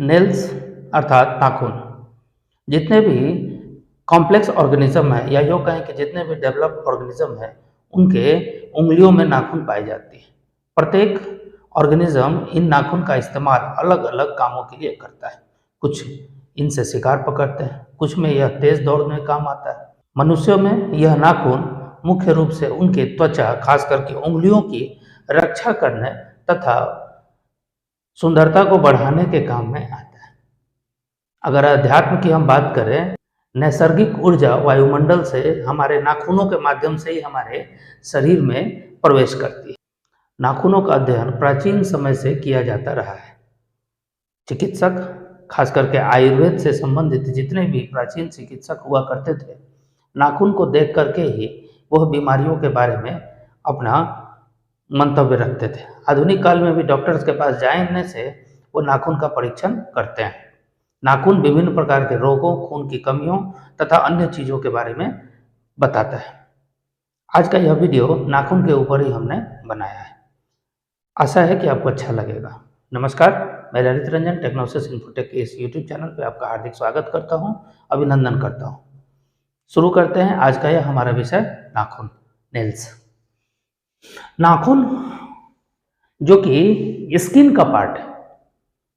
Nails अर्थात नाखून जितने भी कॉम्प्लेक्स ऑर्गेनिज्म है या यूँ कहें कि जितने भी डेवलप्ड ऑर्गेनिज्म है उनके उंगलियों में नाखून पाई जाती है। प्रत्येक ऑर्गेनिज्म इन नाखून का इस्तेमाल अलग अलग कामों के लिए करता है। कुछ इनसे शिकार पकड़ते हैं, कुछ में यह तेज दौड़ने में काम आता है। मनुष्यों में यह नाखून मुख्य रूप से उनके त्वचा खास करके उंगलियों की रक्षा करने तथा सुंदरता को बढ़ाने के काम में आता है। अगर अध्यात्म की हम बात करें, नैसर्गिक ऊर्जा वायुमंडल से हमारे नाखूनों के माध्यम से ही हमारे शरीर में प्रवेश करती है। नाखूनों का अध्ययन प्राचीन समय से किया जाता रहा है। चिकित्सक खास करके आयुर्वेद से संबंधित जितने भी प्राचीन चिकित्सक हुआ करते थे, नाखून को देख करके ही वह बीमारियों के बारे में अपना मंतव्य रखते थे। आधुनिक काल में भी डॉक्टर्स के पास जाने से वो नाखून का परीक्षण करते हैं। नाखून विभिन्न प्रकार के रोगों, खून की कमियों तथा अन्य चीज़ों के बारे में बताता है। आज का यह वीडियो नाखून के ऊपर ही हमने बनाया है। आशा है कि आपको अच्छा लगेगा। नमस्कार, मैं ललित रंजन टेक्नोसिस इन्फोटेक के इस यूट्यूब चैनल पे आपका हार्दिक स्वागत करता हूं, अभिनंदन करता हूं। शुरू करते हैं आज का यह हमारा विषय नाखून, नेल्स। नाखून जो कि स्किन का पार्ट है,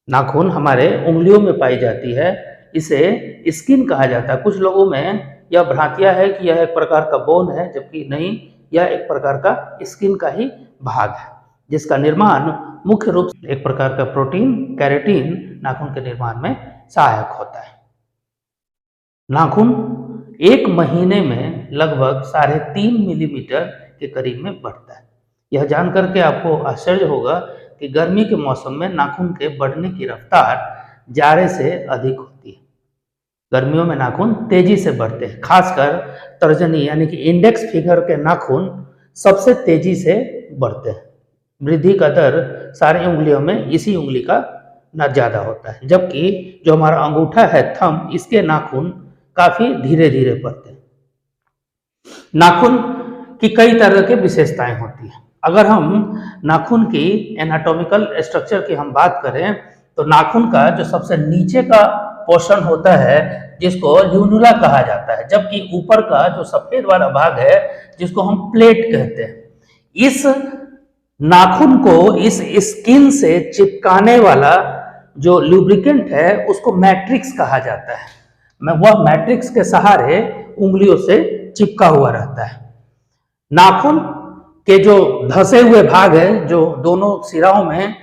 नाखून हमारे उंगलियों में पाई जाती है, इसे स्किन कहा जाता है। कुछ लोगों में यह भ्रांतियां है कि यह एक प्रकार का बोन है, जबकि नहीं, यह एक प्रकार का स्किन का ही भाग है जिसका निर्माण मुख्य रूप से एक प्रकार का प्रोटीन कैरेटीन नाखून के निर्माण में सहायक होता है। नाखून एक महीने में लगभग 3.5 मिलीमीटर के करीब में बढ़ता है। यह जानकर के आपको आश्चर्य होगा कि गर्मी के मौसम में नाखून के बढ़ने की रफ्तार जाड़े से अधिक होती है। गर्मियों में नाखून तेजी से बढ़ते हैं, खासकर तर्जनी यानी कि इंडेक्स फिंगर के नाखून सबसे तेजी से बढ़ते हैं। वृद्धि का दर सारी उंगलियों में इसी उंगली का न ज़्यादा होता है, जबकि जो हमारा अंगूठा है, थंब, इसके नाखून काफ़ी धीरे धीरे बढ़ते हैं। नाखून की कई तरह की विशेषताएं होती हैं। अगर हम नाखून की एनाटॉमिकल स्ट्रक्चर की हम बात करें तो नाखून का जो सबसे नीचे का पोर्शन होता है जिसको ल्यूनुला कहा जाता है, जबकि ऊपर का जो सफेद वाला भाग है जिसको हम प्लेट कहते हैं, इस नाखून को इस स्किन से चिपकाने वाला जो लुब्रिकेंट है उसको मैट्रिक्स कहा जाता है। वह मैट्रिक्स के सहारे उंगलियों से चिपका हुआ रहता है। नाखून के जो धसे हुए भाग है, जो दोनों सिराओं में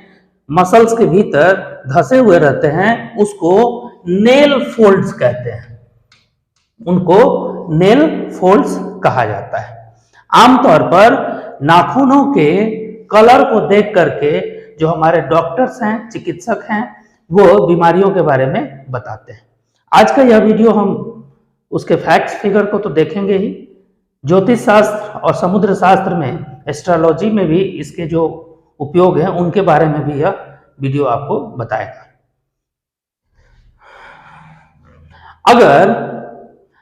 मसल्स के भीतर धसे हुए रहते हैं, उसको नेल फोल्ड्स कहते हैं। उनको नेल फोल्ड्स कहा जाता है। आमतौर पर नाखूनों के कलर को देख करके जो हमारे डॉक्टर्स हैं, चिकित्सक हैं, वो बीमारियों के बारे में बताते हैं। आज का यह वीडियो हम उसके फैक्ट्स फिगर को तो देखेंगे ही, ज्योतिष शास्त्र और समुद्र शास्त्र में, एस्ट्रोलॉजी में भी इसके जो उपयोग हैं उनके बारे में भी यह वीडियो आपको बताएगा। अगर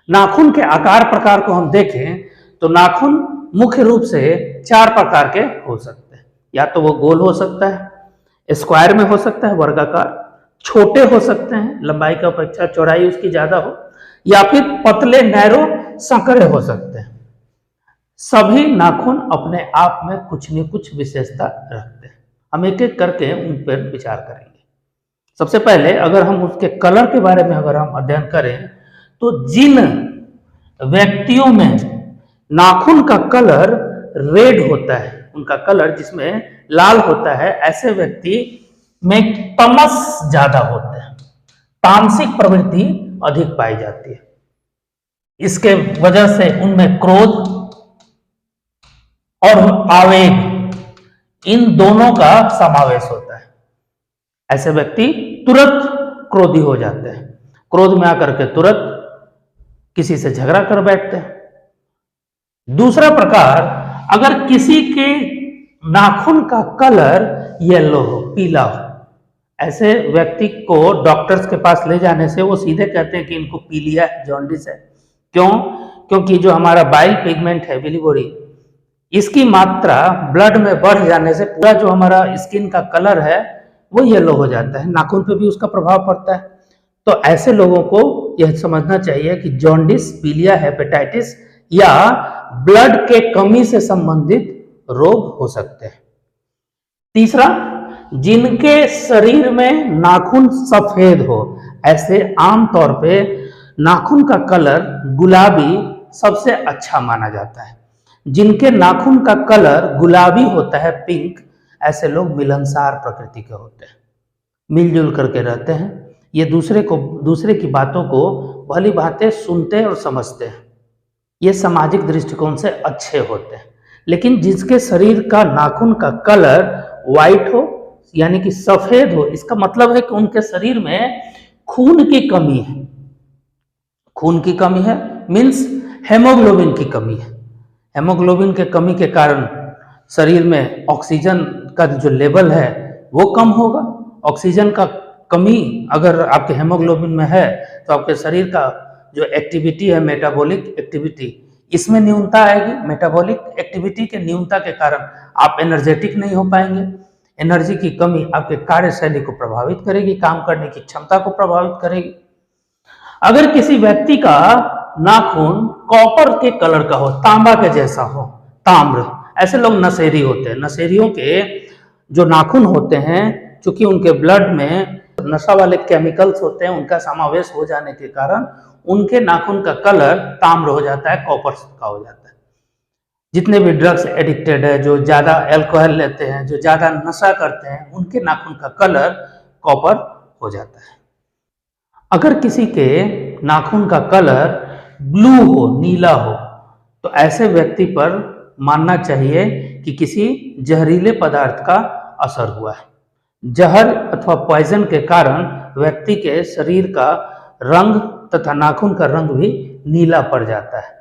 नाखून के आकार प्रकार को हम देखें तो नाखून मुख्य रूप से 4 प्रकार के हो सकते हैं। या तो वो गोल हो सकता है, स्क्वायर में हो सकता है, वर्गाकार, छोटे हो सकते हैं, लंबाई की अपेक्षा चौड़ाई उसकी ज्यादा हो, या फिर पतले नैरो संकरे हो सकते हैं। सभी नाखून अपने आप में कुछ न कुछ विशेषता रखते हैं। हम एक एक करके उन पर विचार करेंगे। सबसे पहले अगर हम उसके कलर के बारे में अगर हम अध्ययन करें तो जिन व्यक्तियों में नाखून का कलर रेड होता है, उनका कलर जिसमें लाल होता है, ऐसे व्यक्ति में तमस ज्यादा होते हैं, तामसिक प्रवृत्ति अधिक पाई जाती है। इसके वजह से उनमें क्रोध और आवेग, इन दोनों का समावेश होता है। ऐसे व्यक्ति तुरंत क्रोधी हो जाते हैं, क्रोध में आकर के तुरंत किसी से झगड़ा कर बैठते हैं। दूसरा प्रकार, अगर किसी के नाखून का कलर येलो हो, पीला हो, ऐसे व्यक्ति को डॉक्टर्स के पास ले जाने से वो सीधे कहते हैं कि इनको पीलिया है, जॉन्डिस है। क्यों? क्योंकि जो हमारा बाइल पिगमेंट है, बिलीवरी, इसकी मात्रा ब्लड में बढ़ जाने से पूरा जो हमारा स्किन का कलर है वो येलो हो जाता है, नाखून पे भी उसका प्रभाव पड़ता है। तो ऐसे लोगों को यह समझना चाहिए कि जॉन्डिस, पीलिया, हेपेटाइटिस या ब्लड के कमी से संबंधित रोग हो सकते हैं। तीसरा, जिनके शरीर में नाखून सफेद हो, ऐसे आमतौर पे नाखून का कलर गुलाबी सबसे अच्छा माना जाता है। जिनके नाखून का कलर गुलाबी होता है, पिंक, ऐसे लोग मिलनसार प्रकृति के होते हैं, मिलजुल करके रहते हैं। ये दूसरे की बातों को भली भांति सुनते और समझते हैं। ये सामाजिक दृष्टिकोण से अच्छे होते हैं। लेकिन जिसके शरीर का नाखून का कलर व्हाइट हो, यानी कि सफेद हो, इसका मतलब है कि उनके शरीर में खून की कमी है। खून की कमी है मीन्स हेमोग्लोबिन की कमी है। हेमोग्लोबिन के कमी के कारण शरीर में ऑक्सीजन का जो लेवल है वो कम होगा। ऑक्सीजन का कमी अगर आपके हेमोग्लोबिन में है तो आपके शरीर का जो एक्टिविटी है, मेटाबॉलिक एक्टिविटी, इसमें न्यूनता आएगी। मेटाबॉलिक एक्टिविटी के न्यूनता के कारण आप एनर्जेटिक नहीं हो पाएंगे। एनर्जी की कमी आपके कार्यशैली को प्रभावित करेगी, काम करने की क्षमता को प्रभावित करेगी। अगर किसी व्यक्ति का नाखून कॉपर के कलर का हो, तांबा के जैसा हो, ताम्र, ऐसे लोग नशेरी होते हैं। नशेरियों के जो नाखून होते हैं, चूंकि उनके ब्लड में नशा वाले केमिकल्स होते हैं, उनका समावेश हो जाने के कारण उनके नाखून का कलर ताम्र हो जाता है, कॉपर का हो जाता है। जितने भी ड्रग्स एडिक्टेड है, जो ज्यादा अल्कोहल लेते हैं, जो ज्यादा नशा करते हैं, उनके नाखून का कलर कॉपर हो जाता है। अगर किसी के नाखून का कलर ब्लू हो, नीला हो, तो ऐसे व्यक्ति पर मानना चाहिए कि किसी जहरीले पदार्थ का असर हुआ है। जहर अथवा पॉइजन के कारण व्यक्ति के शरीर का रंग तथा नाखून का रंग भी नीला पड़ जाता है।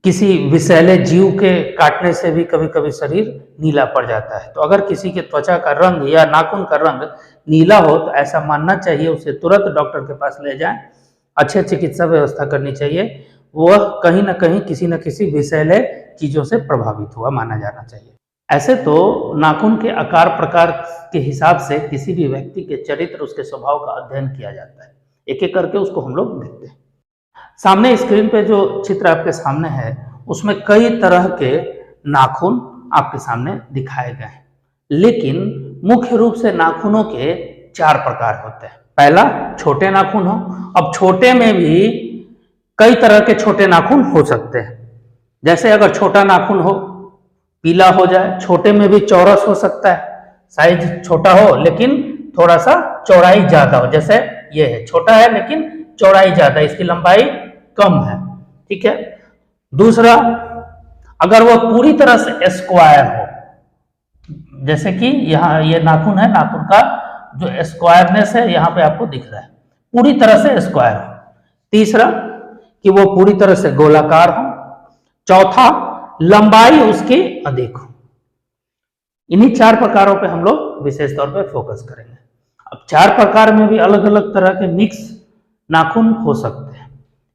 किसी विषैले जीव के काटने से भी कभी कभी शरीर नीला पड़ जाता है। तो अगर किसी के त्वचा का रंग या नाखून का रंग नीला हो तो ऐसा मानना चाहिए, उसे तुरंत डॉक्टर के पास ले जाएं। अच्छे चिकित्सा व्यवस्था करनी चाहिए। वह कहीं ना कहीं किसी न किसी विषैले चीजों से प्रभावित हुआ माना जाना चाहिए। ऐसे तो नाखून के आकार प्रकार के हिसाब से किसी भी व्यक्ति के चरित्र, उसके स्वभाव का अध्ययन किया जाता है। एक एक करके उसको हम लोग देखते हैं। सामने स्क्रीन पे जो चित्र आपके सामने है, उसमें कई तरह के नाखून आपके सामने दिखाए गए हैं, लेकिन मुख्य रूप से नाखूनों के 4 प्रकार होते हैं। पहला, छोटे नाखून हो। अब छोटे में भी कई तरह के छोटे नाखून हो सकते हैं। जैसे अगर छोटा नाखून हो, पीला हो जाए, छोटे में भी चौरस हो सकता है, साइज छोटा हो लेकिन थोड़ा सा चौड़ाई ज्यादा हो। जैसे ये है, छोटा है लेकिन चौड़ाई ज्यादा, इसकी लंबाई कम है, ठीक है। दूसरा, अगर वह पूरी तरह से स्क्वायर हो, जैसे कि यहाँ ये नाखून है, नाखून का जो स्क्वायरनेस है यहाँ पे आपको दिख रहा है, पूरी तरह से स्क्वायर हो। तीसरा, कि वो पूरी तरह से गोलाकार हो। चौथा, लंबाई उसकी अधिक हो। इन्हीं 4 प्रकारों पे हम लोग विशेष तौर पे फोकस करेंगे। अब 4 प्रकार में भी अलग अलग तरह के मिक्स नाखून हो सकते हैं।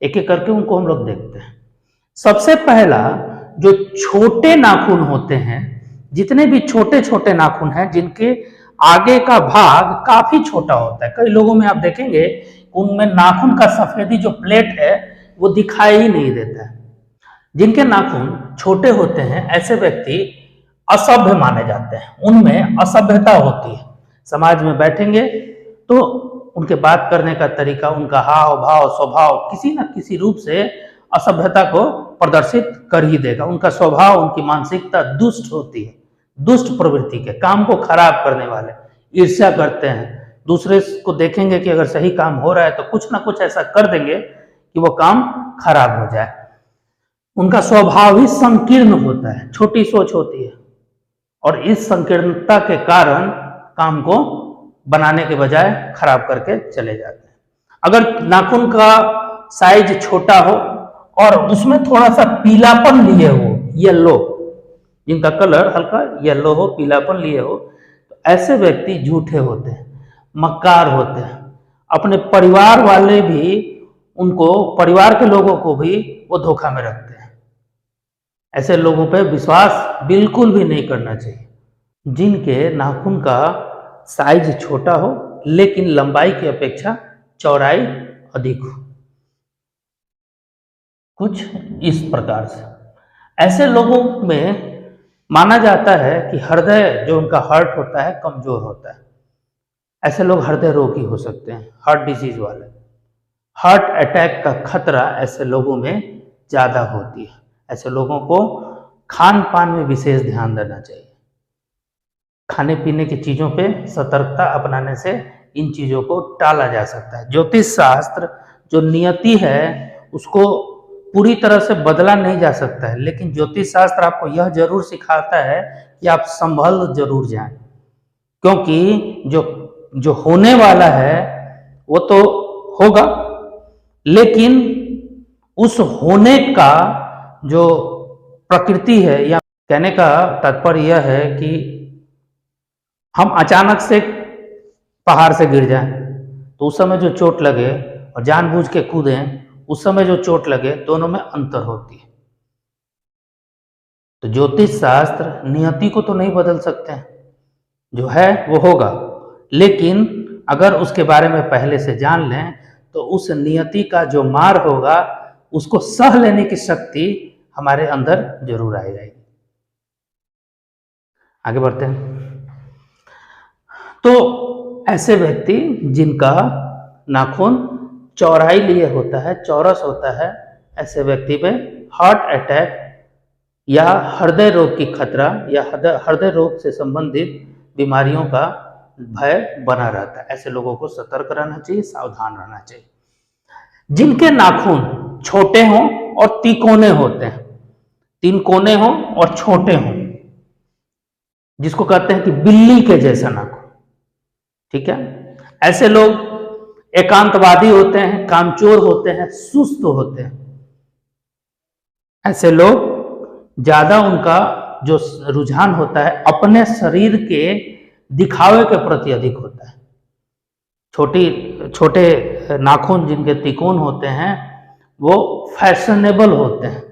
एक एक करके उनको हम लोग देखते हैं। सबसे पहला, जो छोटे नाखून होते हैं, जितने भी छोटे छोटे नाखून हैं, जिनके आगे का भाग काफी छोटा होता है। कई लोगों में आप देखेंगे उनमें नाखून का सफेदी जो प्लेट है वो दिखाई ही नहीं देता है। जिनके नाखून छोटे होते हैं, ऐसे व्यक्ति असभ्य माने जाते हैं, उनमें असभ्यता होती है। समाज में बैठेंगे तो उनके बात करने का तरीका, उनका हाव भाव, स्वभाव किसी न किसी रूप से असभ्यता को प्रदर्शित कर ही देगा। उनका स्वभाव, उनकी मानसिकता दुष्ट होती है, दुष्ट प्रवृत्ति के, काम को खराब करने वाले, ईर्ष्या करते हैं। दूसरे को देखेंगे कि अगर सही काम हो रहा है तो कुछ ना कुछ ऐसा कर देंगे कि वो काम खराब हो जाए। उनका स्वभाव ही संकीर्ण होता है, छोटी सोच होती है, और इस संकीर्णता के कारण काम को बनाने के बजाय खराब करके चले जाते हैं। अगर नाखून का साइज छोटा हो और उसमें थोड़ा सा पीलापन लिए हो, येलो, जिनका कलर हल्का येलो हो, पीलापन लिए हो, तो ऐसे व्यक्ति झूठे होते हैं, मक्कार होते हैं। अपने परिवार वाले भी उनको, परिवार के लोगों को भी वो धोखा में रखते हैं। ऐसे लोगों पे विश्वास बिल्कुल भी नहीं करना चाहिए। जिनके नाखून का साइज छोटा हो लेकिन लंबाई की अपेक्षा चौड़ाई अधिक हो। कुछ इस प्रकार से ऐसे लोगों में माना जाता है कि हृदय जो उनका हार्ट होता है कमजोर होता है। ऐसे लोग हृदय रोगी हो सकते हैं, हार्ट डिजीज वाले। हार्ट अटैक का खतरा ऐसे लोगों में ज़्यादा होती है। ऐसे लोगों को खान पान में विशेष ध्यान देना चाहिए। खाने पीने की चीज़ों पे सतर्कता अपनाने से इन चीज़ों को टाला जा सकता है। ज्योतिष शास्त्र जो नियति है उसको पूरी तरह से बदला नहीं जा सकता है, लेकिन ज्योतिष शास्त्र आपको यह जरूर सिखाता है कि आप संभल जरूर जाएं, क्योंकि जो जो होने वाला है वो तो होगा, लेकिन उस होने का जो प्रकृति है, या कहने का तात्पर्य यह है कि हम अचानक से पहाड़ से गिर जाएं तो उस समय जो चोट लगे और जानबूझ के कूदें उस समय जो चोट लगे, दोनों में अंतर होती है। तो ज्योतिष शास्त्र नियति को तो नहीं बदल सकते हैं, जो है वो होगा, लेकिन अगर उसके बारे में पहले से जान लें तो उस नियति का जो मार होगा उसको सह लेने की शक्ति हमारे अंदर जरूर आ जाएगी। आगे बढ़ते हैं। तो ऐसे व्यक्ति जिनका नाखून चौड़ाई लिए होता है, चौरस होता है, ऐसे व्यक्ति में हार्ट अटैक या हृदय रोग की खतरा या हृदय रोग से संबंधित बीमारियों का भय बना रहता है। ऐसे लोगों को सतर्क रहना चाहिए, सावधान रहना चाहिए। जिनके नाखून छोटे हों और तिकोने होते हैं, तीन कोने हों और छोटे हों, जिसको कहते हैं कि बिल्ली के जैसा नाखून, ठीक है, ऐसे लोग एकांतवादी होते हैं, कामचोर होते हैं, सुस्त होते हैं। ऐसे लोग ज्यादा उनका जो रुझान होता है अपने शरीर के दिखावे के प्रति अधिक होता है। छोटे नाखून जिनके तिकोन होते हैं वो फैशनेबल होते हैं।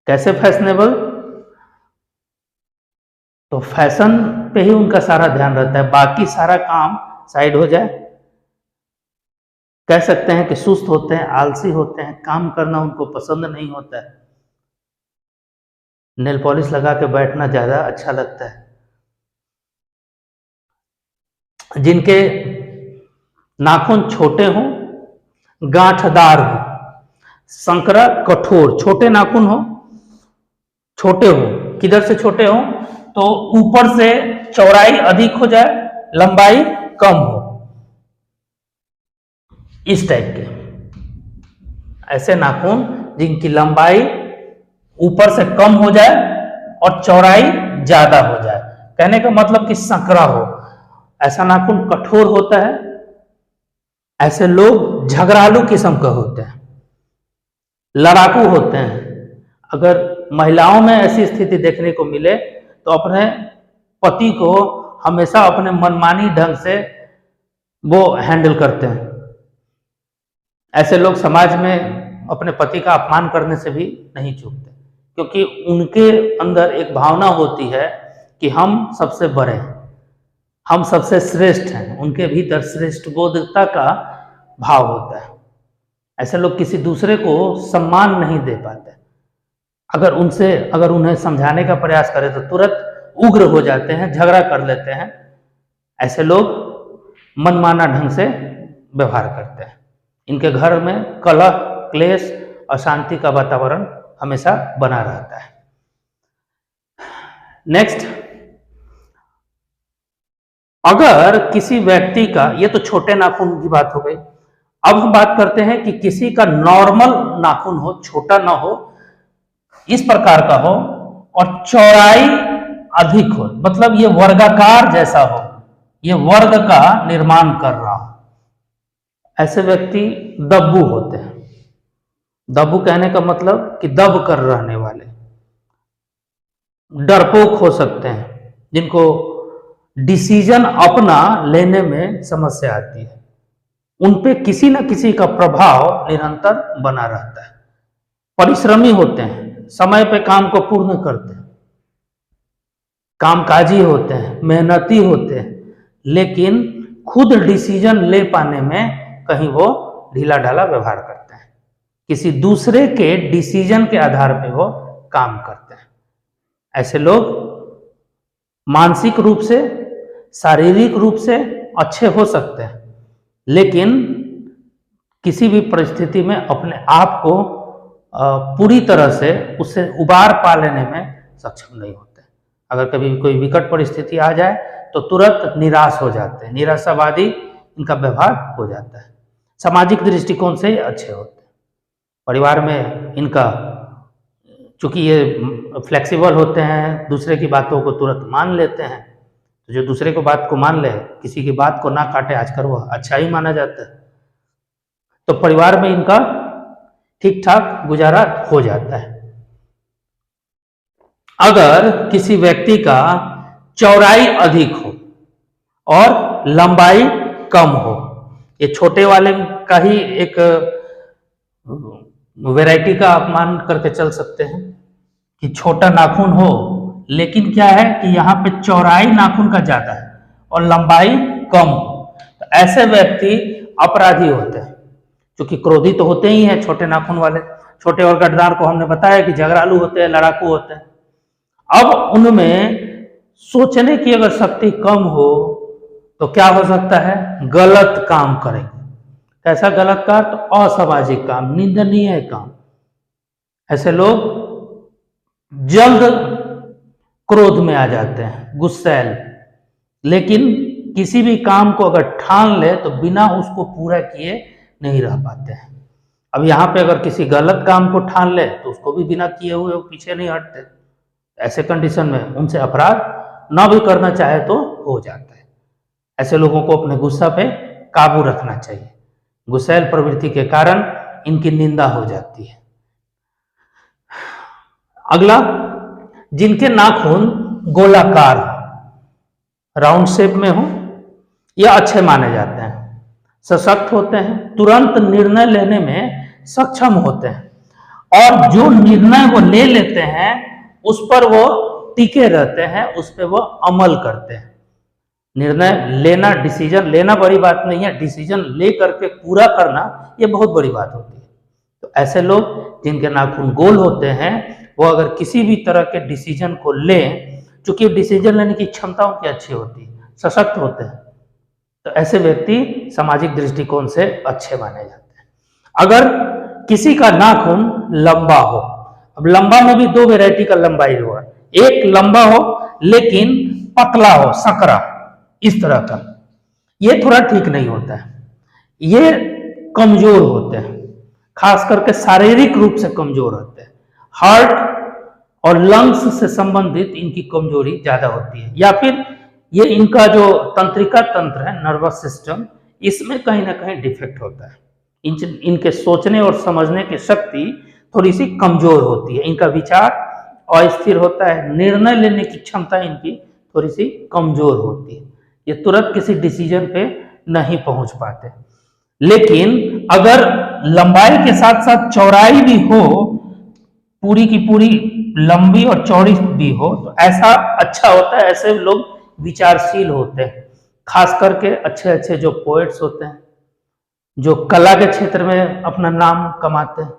कैसे फैशनेबल? तो फैशन पे ही उनका सारा ध्यान रहता है, बाकी सारा काम साइड हो जाए। कह सकते हैं कि सुस्त होते हैं, आलसी होते हैं, काम करना उनको पसंद नहीं होता है, नेल पॉलिश लगा के बैठना ज्यादा अच्छा लगता है। जिनके नाखून छोटे हों, गांठदार हो, संकरा कठोर, छोटे नाखून हो, छोटे हो, किधर से छोटे हो? तो ऊपर से चौड़ाई अधिक हो जाए, लंबाई कम हो, इस टाइप के ऐसे नाखून जिनकी लंबाई ऊपर से कम हो जाए और चौड़ाई ज्यादा हो जाए। कहने का मतलब कि संकरा हो। ऐसा नाखून कठोर होता है। ऐसे लोग झगड़ालू किस्म का होते हैं, लड़ाकू होते हैं। अगर महिलाओं में ऐसी स्थिति देखने को मिले तो अपने पति को हमेशा अपने मनमानी ढंग से वो हैंडल करते हैं। ऐसे लोग समाज में अपने पति का अपमान करने से भी नहीं चूकते, क्योंकि उनके अंदर एक भावना होती है कि हम सबसे बड़े हैं, हम सबसे श्रेष्ठ हैं। उनके भीतर श्रेष्ठ बोधता का भाव होता है। ऐसे लोग किसी दूसरे को सम्मान नहीं दे पाते। अगर उन्हें समझाने का प्रयास करें तो तुरंत उग्र हो जाते हैं, झगड़ा कर लेते हैं। ऐसे लोग मनमाना ढंग से व्यवहार करते हैं। इनके घर में कलह, क्लेश, अशांति का वातावरण हमेशा बना रहता है। नेक्स्ट, अगर किसी व्यक्ति का, ये तो छोटे नाखून की बात हो गई, अब हम बात करते हैं कि किसी का नॉर्मल नाखून हो, छोटा ना हो, इस प्रकार का हो और चौड़ाई अधिक हो, मतलब ये वर्गाकार जैसा हो, ये वर्ग का निर्माण कर रहा हो। ऐसे व्यक्ति दब्बू होते हैं। दब्बू कहने का मतलब कि दब कर रहने वाले, डरपोक हो सकते हैं, जिनको डिसीजन अपना लेने में समस्या आती है। उन पे किसी न किसी का प्रभाव निरंतर बना रहता है। परिश्रमी होते हैं, समय पे काम को पूर्ण करते हैं। कामकाजी होते हैं, मेहनती होते हैं, लेकिन खुद डिसीजन ले पाने में कहीं वो ढीला ढाला व्यवहार करते हैं, किसी दूसरे के डिसीजन के आधार पे वो काम करते हैं। ऐसे लोग मानसिक रूप से, शारीरिक रूप से अच्छे हो सकते हैं, लेकिन किसी भी परिस्थिति में अपने आप को पूरी तरह से उससे उबार पा लेने में सक्षम नहीं होते। अगर कभी कोई विकट परिस्थिति आ जाए तो तुरंत निराश हो जाते हैं, निराशावादी इनका व्यवहार हो जाता है। सामाजिक दृष्टिकोण से अच्छे होते हैं, परिवार में इनका, चूंकि ये फ्लेक्सिबल होते हैं, दूसरे की बातों को तुरंत मान लेते हैं, तो जो दूसरे को बात को मान ले, किसी की बात को ना काटे, आजकल वह अच्छा ही माना जाता है। तो परिवार में इनका ठीक ठाक गुजारा हो जाता है। अगर किसी व्यक्ति का चौड़ाई अधिक हो और लंबाई कम हो, ये छोटे वाले का ही एक वैरायटी का आप मान करके चल सकते हैं कि छोटा नाखून हो, लेकिन क्या है कि यहाँ पे चौड़ाई नाखून का ज्यादा है और लंबाई कम हो, तो ऐसे व्यक्ति अपराधी होते हैं, क्योंकि क्रोधी तो होते ही हैं छोटे नाखून वाले। छोटे और गद्दार को हमने बताया कि झगड़ालू होते हैं, लड़ाकू होते हैं। अब उनमें सोचने की अगर शक्ति कम हो तो क्या हो सकता है, गलत काम करेंगे। कैसा गलत काम? तो असामाजिक काम, निंदनीय काम। ऐसे लोग जल्द क्रोध में आ जाते हैं, गुस्सैल, लेकिन किसी भी काम को अगर ठान ले तो बिना उसको पूरा किए नहीं रह पाते हैं। अब यहाँ पे अगर किसी गलत काम को ठान ले तो उसको भी बिना किए हुए वो पीछे नहीं हटते। ऐसे कंडीशन में उनसे अपराध न भी करना चाहे तो हो जाता है। ऐसे लोगों को अपने गुस्सा पे काबू रखना चाहिए। गुस्सैल प्रवृत्ति के कारण इनकी निंदा हो जाती है। अगला, जिनके नाखून गोलाकार, राउंड शेप में हो, यह अच्छे माने जाते हैं, सशक्त होते हैं, तुरंत निर्णय लेने में सक्षम होते हैं, और जो निर्णय वो ले लेते हैं उस पर वो टिके रहते हैं, उस पर वो अमल करते हैं। निर्णय लेना, डिसीजन लेना बड़ी बात नहीं है, डिसीजन ले करके पूरा करना ये बहुत बड़ी बात होती है। तो ऐसे लोग जिनके नाखून गोल होते हैं, वो अगर किसी भी तरह के डिसीजन को लें, चूंकि डिसीजन लेने की क्षमता उनकी अच्छी होती है, सशक्त होते हैं, तो ऐसे व्यक्ति सामाजिक दृष्टिकोण से अच्छे माने जाते हैं। अगर किसी का नाखून लंबा हो, अब लंबा में भी दो वैरायटी का लंबाई हुआ, एक लंबा हो लेकिन पतला हो, सकरा, इस तरह का, ये थोड़ा ठीक नहीं होता है। ये कमजोर होते हैं, खास करके शारीरिक रूप से कमजोर होते हैं। हार्ट और लंग्स से संबंधित इनकी कमजोरी ज्यादा होती है, या फिर ये इनका जो तंत्रिका तंत्र है, नर्वस सिस्टम, इसमें कहीं ना कहीं डिफेक्ट होता है। इनके सोचने और समझने की शक्ति थोड़ी सी कमजोर होती है, इनका विचार अस्थिर होता है, निर्णय लेने की क्षमता इनकी थोड़ी सी कमजोर होती है, ये तुरंत किसी डिसीजन पे नहीं पहुंच पाते। लेकिन अगर लंबाई के साथ साथ चौड़ाई भी हो, पूरी की पूरी लंबी और चौड़ी भी हो, तो ऐसा अच्छा होता है। ऐसे लोग विचारशील होते हैं, खास करके अच्छे अच्छे जो पोएट्स होते हैं, जो कला के क्षेत्र में अपना नाम कमाते हैं,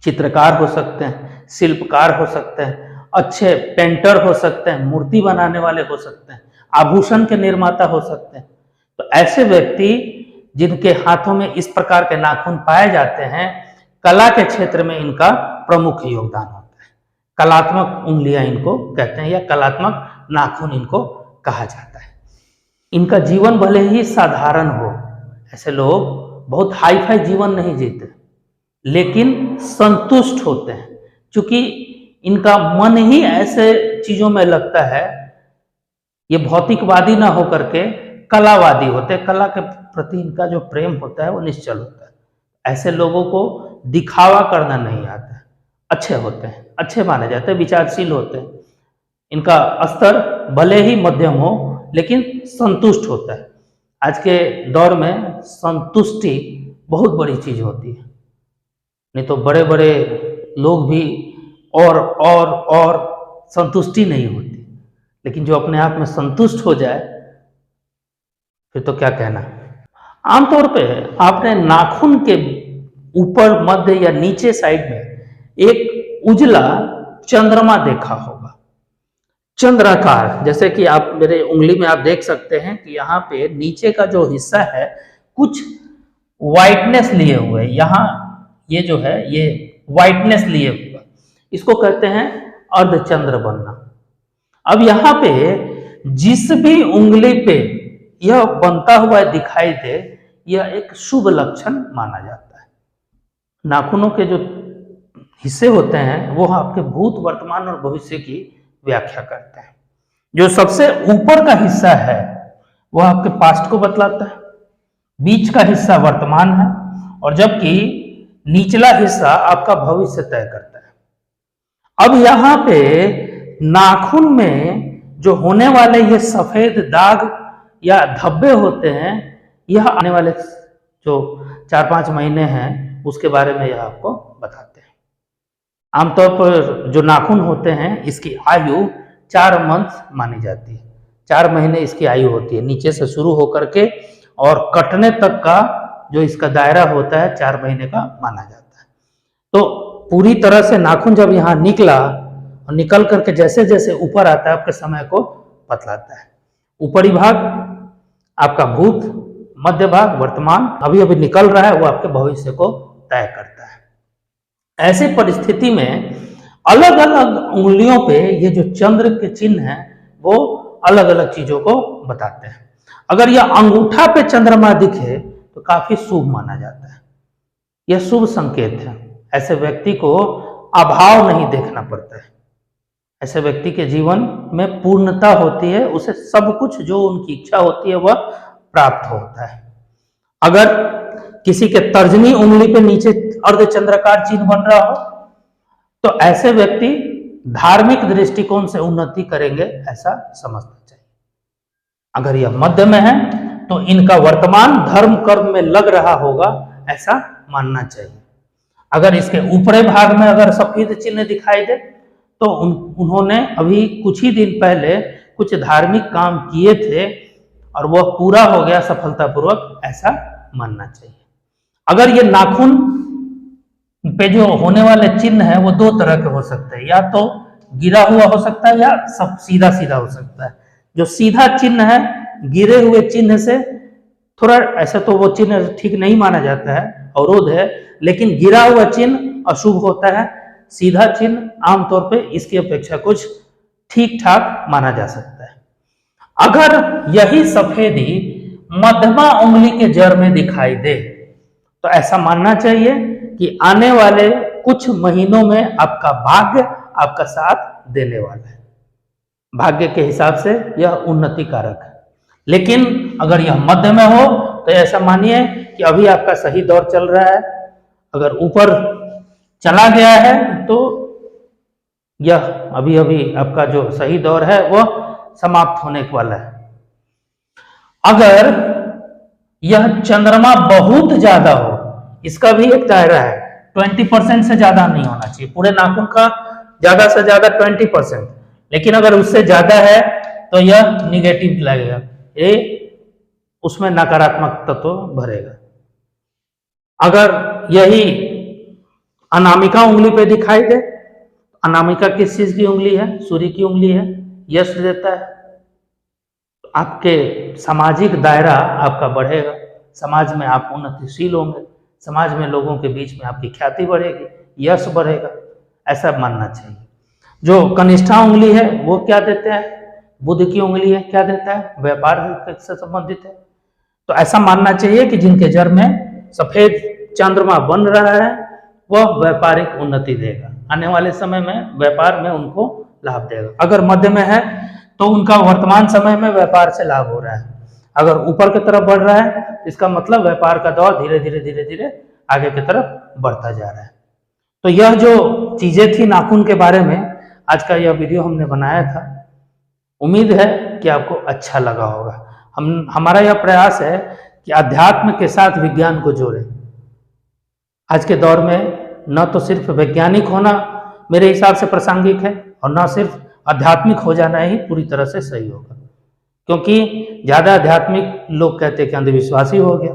चित्रकार हो सकते हैं, शिल्पकार हो सकते हैं, अच्छे पेंटर हो सकते हैं, मूर्ति बनाने वाले हो सकते हैं, आभूषण के निर्माता हो सकते हैं। तो ऐसे व्यक्ति जिनके हाथों में इस प्रकार के नाखून पाए जाते हैं, कला के क्षेत्र में इनका प्रमुख योगदान होता है। कलात्मक उंगलियां इनको कहते हैं, या कलात्मक नाखून इनको कहा जाता है। इनका जीवन भले ही साधारण हो, ऐसे लोग बहुत हाई फाई जीवन नहीं जीते, लेकिन संतुष्ट होते हैं, क्योंकि इनका मन ही ऐसे चीजों में लगता है। ये भौतिकवादी ना होकर के कलावादी होते हैं, कला के प्रति इनका जो प्रेम होता है वो निश्चल होता है। ऐसे लोगों को दिखावा करना नहीं आता है, अच्छे होते हैं, अच्छे माने जाते हैं, विचारशील होते हैं। इनका स्तर भले ही मध्यम हो, लेकिन संतुष्ट होता है। आज के दौर में संतुष्टि बहुत बड़ी चीज होती है, नहीं तो बड़े बड़े लोग भी और संतुष्टि नहीं होती। लेकिन जो अपने आप में संतुष्ट हो जाए फिर तो क्या कहना। आमतौर पे आपने नाखून के ऊपर, मध्य या नीचे साइड में एक उजला चंद्रमा देखा होगा, चंद्राकार। जैसे कि आप मेरे उंगली में आप देख सकते हैं कि यहाँ पे नीचे का जो हिस्सा है कुछ वाइटनेस लिए हुए, यहाँ ये जो है ये वाइटनेस लिए हुए, इसको कहते हैं अर्धचंद्र बनना। अब यहाँ पे जिस भी उंगली पे यह बनता हुआ दिखाई दे, यह एक शुभ लक्षण माना जाता है। नाखूनों के जो हिस्से होते हैं वो आपके भूत, वर्तमान और भविष्य की व्याख्या करते हैं। जो सबसे ऊपर का हिस्सा है वह आपके पास्ट को बतलाता है, बीच का हिस्सा वर्तमान है, और जबकि निचला हिस्सा आपका भविष्य तय करता है। अब यहाँ पे नाखून में जो होने वाले ये सफेद दाग या धब्बे होते हैं, यह आने वाले जो 4-5 महीने हैं उसके बारे में यह आपको बताते हैं। आमतौर पर जो नाखून होते हैं इसकी आयु 4 मंथ मानी जाती है। 4 महीने इसकी आयु होती है, नीचे से शुरू होकर के और कटने तक का जो इसका दायरा होता है 4 महीने का माना जाता है। तो पूरी तरह से नाखून जब यहाँ निकला और निकल करके जैसे जैसे ऊपर आता है आपके समय को बतलाता है। ऊपरी भाग आपका भूत, मध्य भाग वर्तमान, अभी अभी निकल रहा है, वो आपके भविष्य को तय करता है। ऐसी परिस्थिति में अलग अलग उंगलियों पे ये जो चंद्र के चिन्ह हैं वो अलग अलग चीजों को बताते हैं। अगर यह अंगूठा पे चंद्रमा दिखे तो काफी शुभ माना जाता है, यह शुभ संकेत है। ऐसे व्यक्ति को अभाव नहीं देखना पड़ता है, ऐसे व्यक्ति के जीवन में पूर्णता होती है, उसे सब कुछ जो उनकी इच्छा होती है वह प्राप्त होता है। अगर किसी के तर्जनी उंगली पे नीचे अर्धचंद्राकार चिन्ह बन रहा हो तो ऐसे व्यक्ति धार्मिक दृष्टिकोण से उन्नति करेंगे, ऐसा समझना चाहिए। अगर यह मध्य में है तो इनका वर्तमान धर्म कर्म में लग रहा होगा, ऐसा मानना चाहिए। अगर इसके ऊपरी भाग में अगर सफेद चिन्ह दिखाई दे तो उन्होंने अभी कुछ ही दिन पहले कुछ धार्मिक काम किए थे और वह पूरा हो गया सफलतापूर्वक, ऐसा मानना चाहिए। अगर ये नाखून पे जो होने वाले चिन्ह है वो 2 तरह के हो सकते हैं, या तो गिरा हुआ हो सकता है या सब सीधा सीधा हो सकता है। जो सीधा चिन्ह है, गिरे हुए चिन्ह से थोड़ा, ऐसा तो वो चिन्ह ठीक नहीं माना जाता है, अवरोध है, लेकिन गिरा हुआ चिन्ह अशुभ होता है। सीधा चिन्ह आमतौर पे इसकी अपेक्षा कुछ ठीक ठाक माना जा सकता है। अगर यही सफेदी मध्यमा उंगली के जड़ में दिखाई दे तो ऐसा मानना चाहिए कि आने वाले कुछ महीनों में आपका भाग्य आपका साथ देने वाला है। भाग्य के हिसाब से यह उन्नति कारक है। लेकिन अगर यह मध्य में हो तो ऐसा मानिए कि अभी आपका सही दौर चल रहा है। अगर ऊपर चला गया है तो यह अभी अभी आपका जो सही दौर है वह समाप्त होने वाला है। अगर यह चंद्रमा बहुत ज्यादा हो, इसका भी एक दायरा है, 20% से ज्यादा नहीं होना चाहिए, पूरे नाखून का ज्यादा से ज्यादा 20%, लेकिन अगर उससे ज्यादा है तो यह निगेटिव लगेगा, ये उसमें नकारात्मक तत्व भरेगा। अगर यही अनामिका उंगली पे दिखाई दे, अनामिका किस चीज की उंगली है? सूर्य की उंगली है, यश देता है। आपके सामाजिक दायरा आपका बढ़ेगा, समाज में आप उन्नतिशील होंगे, समाज में लोगों के बीच में आपकी ख्याति बढ़ेगी, यश बढ़ेगा, ऐसा मानना चाहिए। जो कनिष्ठा उंगली है वो क्या देते हैं? बुध की उंगली है, क्या देता है? व्यापार से संबंधित है। तो ऐसा मानना चाहिए कि जिनके जड़ में सफेद चंद्रमा बन रहा है वह व्यापारिक उन्नति देगा, आने वाले समय में व्यापार में उनको लाभ देगा। अगर मध्य में है तो उनका वर्तमान समय में व्यापार से लाभ हो रहा है। अगर ऊपर की तरफ बढ़ रहा है इसका मतलब व्यापार का दौर धीरे धीरे आगे की तरफ बढ़ता जा रहा है। तो यह जो चीजें थी नाखून के बारे में, आज का यह वीडियो हमने बनाया था। उम्मीद है कि आपको अच्छा लगा होगा। हमारा यह प्रयास है कि अध्यात्म के साथ विज्ञान को जोड़ें। आज के दौर में न तो सिर्फ वैज्ञानिक होना मेरे हिसाब से प्रासंगिक है और न सिर्फ आध्यात्मिक हो जाना ही पूरी तरह से सही होगा, क्योंकि ज़्यादा आध्यात्मिक लोग कहते हैं कि अंधविश्वास ही हो गया,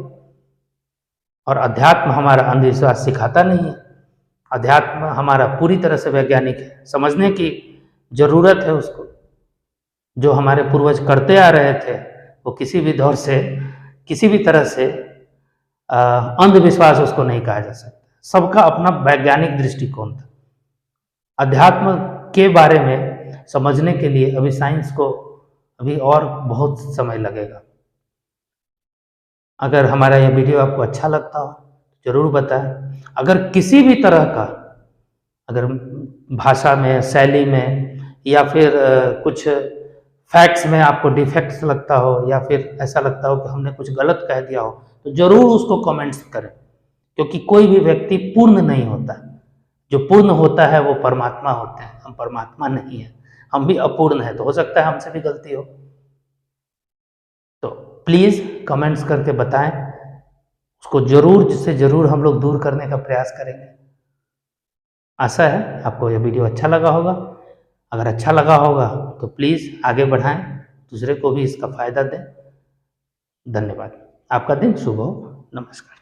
और अध्यात्म हमारा अंधविश्वास सिखाता नहीं है। अध्यात्म हमारा पूरी तरह से वैज्ञानिक है, समझने की ज़रूरत है उसको। जो हमारे पूर्वज करते आ रहे थे वो किसी भी दौर से, किसी भी तरह से अंधविश्वास उसको नहीं कहा जा सकता। सबका अपना वैज्ञानिक दृष्टिकोण था। अध्यात्म के बारे में समझने के लिए अभी साइंस को अभी और बहुत समय लगेगा। अगर हमारा यह वीडियो आपको अच्छा लगता हो ज़रूर बताएं। अगर किसी भी तरह का, अगर भाषा में, शैली में, या फिर कुछ फैक्ट्स में आपको डिफेक्ट्स लगता हो, या फिर ऐसा लगता हो कि हमने कुछ गलत कह दिया हो, तो ज़रूर उसको कमेंट्स करें, क्योंकि कोई भी व्यक्ति पूर्ण नहीं होता। जो पूर्ण होता है वो परमात्मा होते हैं, हम परमात्मा नहीं हैं, हम भी अपूर्ण हैं, तो हो सकता है हमसे भी गलती हो। तो प्लीज़ कमेंट्स करके बताएं, उसको ज़रूर, जिससे ज़रूर हम लोग दूर करने का प्रयास करेंगे। आशा है आपको यह वीडियो अच्छा लगा होगा। अगर अच्छा लगा होगा तो प्लीज़ आगे बढ़ाएं, दूसरे को भी इसका फ़ायदा दें। धन्यवाद। आपका दिन शुभ हो। नमस्कार।